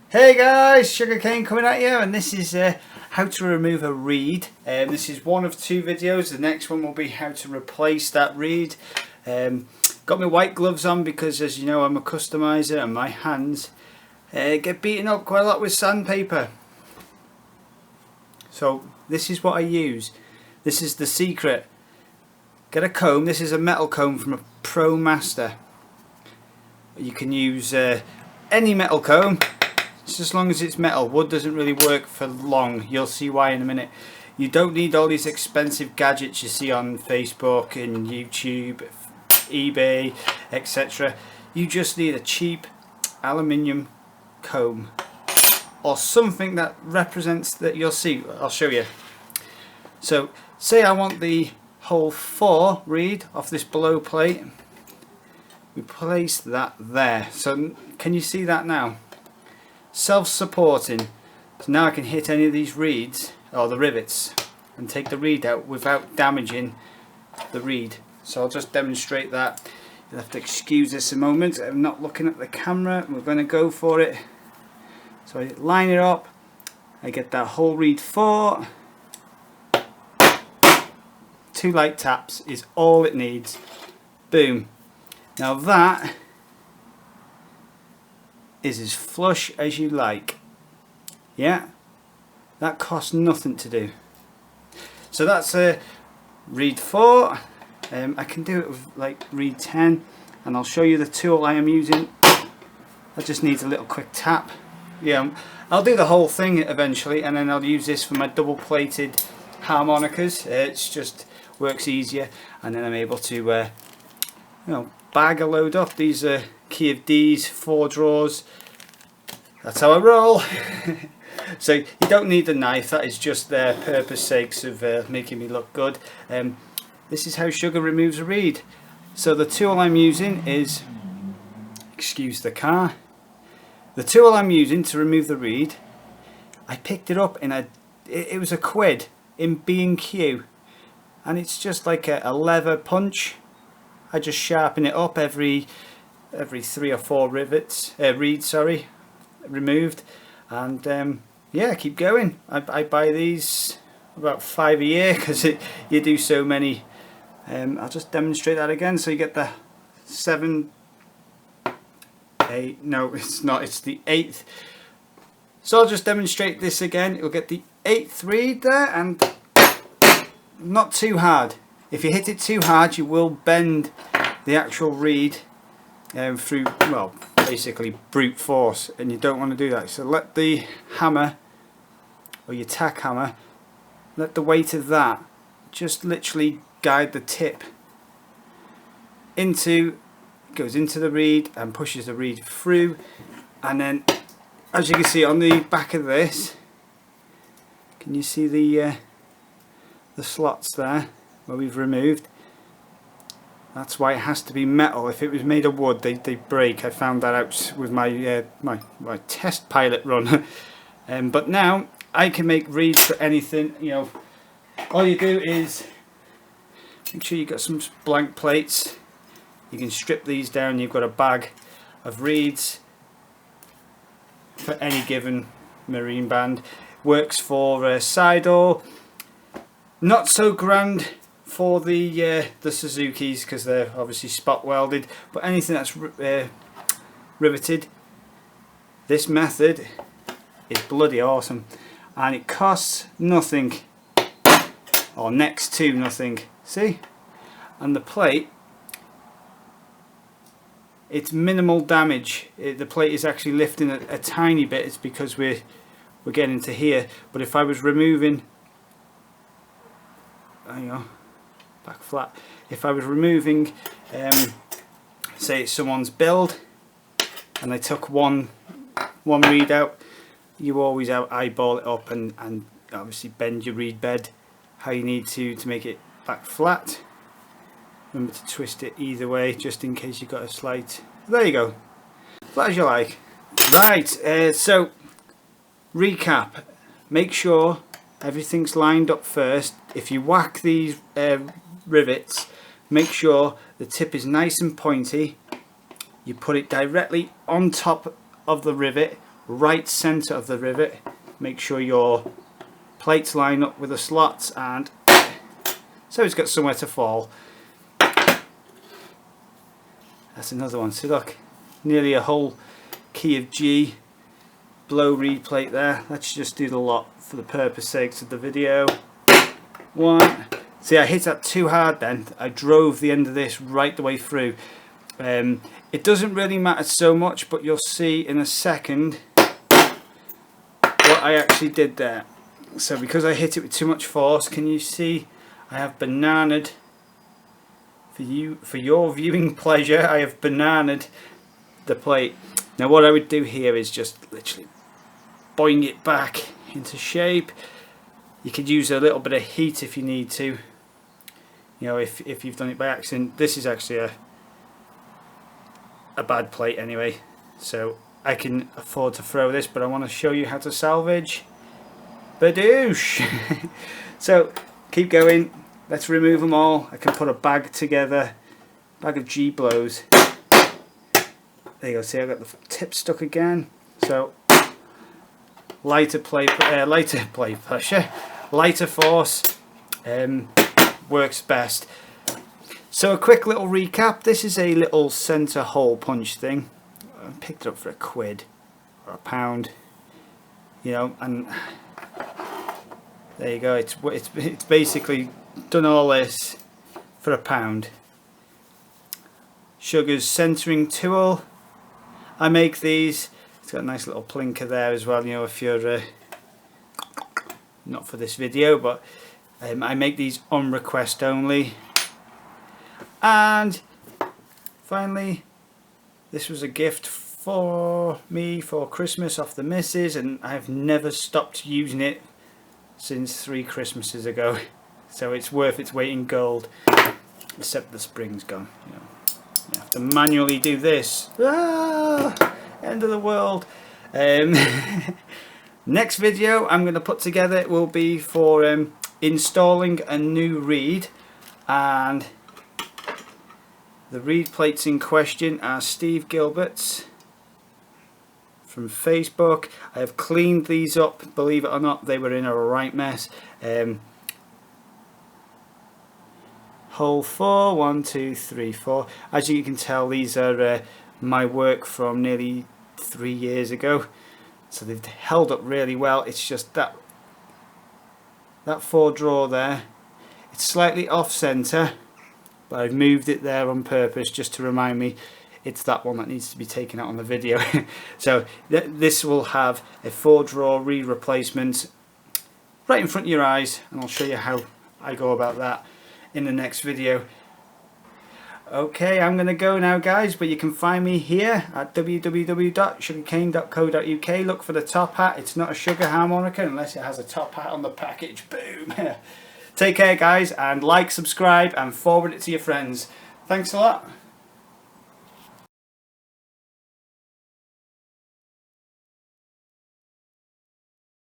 Hey guys, Sugar Cain coming at you, and this is how to remove a reed. This is one of two videos. The next one will be how to replace that reed. Got my white gloves on because, as you know, I'm a customizer and my hands get beaten up quite a lot with sandpaper. So this is what I use. This is the secret. Get a comb. This is a metal comb from a Pro Master. You can use any metal comb. Just as long as it's metal. Wood doesn't really work for long. You'll see why in a minute. You don't need all these expensive gadgets you see on Facebook and YouTube, eBay, etc. You just need a cheap aluminium comb or something that represents that. You'll see. I'll show you. So say I want the hole 4 reed off this below plate. We place that there. So can you see that now? Self-supporting. So now I can hit any of these reeds or the rivets and take the reed out without damaging the reed. So I'll just demonstrate that. You'll have to excuse this a moment. I'm not looking at the camera. We're going to go for it. So I line it up. I get that whole reed 4. 2 light taps is all it needs. Boom. Now that is as flush as you like. Yeah, that costs nothing to do. So that's a reed 4. I can do it with like reed 10, and I'll show you the tool I am using. That just needs a little quick tap. Yeah, I'll do the whole thing eventually, and then I'll use this for my double plated harmonicas. It's just works easier, and then I'm able to you know, bag a load up. These are key of D's, 4 drawers. That's how I roll. So you don't need the knife. That is just their purpose sakes of making me look good. This is how Sugar removes a reed. So the tool I'm using is, excuse the car. The tool I'm using to remove the reed, I picked it up in it was a quid in B&Q, and it's just like a leather punch. I just sharpen it up every 3 or 4 reeds, sorry, removed, and yeah, keep going. I buy these about 5 a year because you do so many. I'll just demonstrate that again. So you get the 7, 8. No, it's not. It's the 8th. So I'll just demonstrate this again. You'll get the 8th reed there, and not too hard. If you hit it too hard, you will bend the actual reed through, well, basically brute force, and you don't want to do that. So let the hammer, or your tack hammer, let the weight of that just literally guide the tip into, goes into the reed and pushes the reed through. And then, as you can see on the back of this, can you see the slots there where we've removed? That's why it has to be metal. If it was made of wood, they break. I found that out with my my test pilot run. But now I can make reeds for anything. You know, all you do is make sure you've got some blank plates. You can strip these down. You've got a bag of reeds for any given marine band. Works for Sidor. Not so grand for the Suzukis because they're obviously spot welded, but anything that's riveted, this method is bloody awesome, and it costs nothing, or next to nothing. See, and the plate, it's minimal damage. The plate is actually lifting a tiny bit. It's because we're getting to here. But if I was removing, hang on, back flat. If I was removing, say it's someone's build, and they took one reed out, you always eyeball it up and obviously bend your reed bed how you need to make it back flat. Remember to twist it either way, just in case you've got a slight. There you go, flat as you like. Right. So recap. Make sure everything's lined up first. If you whack these rivets, make sure the tip is nice and pointy. You put it directly on top of the rivet right center of the rivet. Make sure your plates line up with the slots, and so it's got somewhere to fall. That's another one. See, look, nearly a whole key of G blow reed plate there. Let's just do the lot for the purpose sakes of the video. One. See, I hit that too hard then. I drove the end of this right the way through. It doesn't really matter so much, but you'll see in a second what I actually did there. So because I hit it with too much force, can you see I have bananaed, for your viewing pleasure, I have bananaed the plate. Now what I would do here is just literally boing it back into shape. You could use a little bit of heat if you need to. You know, if you've done it by accident. This is actually a bad plate anyway, so I can afford to throw this, but I want to show you how to salvage. Badoosh! So keep going. Let's remove them all. I can put a bag together, bag of G blows. There you go. See, I got the tip stuck again. So lighter pressure, lighter force works best. So a quick little recap. This is a little center hole punch thing. I picked it up for £1 or £1, you know, and there you go. It's basically done all this for £1. Sugar's centering tool. I make these. It's got a nice little plinker there as well, you know, if you're not for this video, but I make these on request only. And finally, this was a gift for me for Christmas off the missus, and I've never stopped using it since 3 Christmases ago. So it's worth its weight in gold, except the spring's gone. You know, you have to manually do this. Ah, end of the world. Next video I'm going to put together will be for installing a new reed, and the reed plates in question are Steve Gilbert's from Facebook. I have cleaned these up, believe it or not. They were in a right mess. Hole 4, 1, 2, 3, 4. As you can tell, these are my work from nearly 3 years ago, so they've held up really well. It's just that 4 drawer there, it's slightly off center, but I've moved it there on purpose just to remind me it's that one that needs to be taken out on the video. So this will have a 4 drawer reed replacement right in front of your eyes, and I'll show you how I go about that in the next video. Okay, I'm going to go now, guys, but you can find me here at www.sugarcane.co.uk. Look for the top hat. It's not a sugar harmonica unless it has a top hat on the package. Boom! Take care, guys, and like, subscribe, and forward it to your friends. Thanks a lot.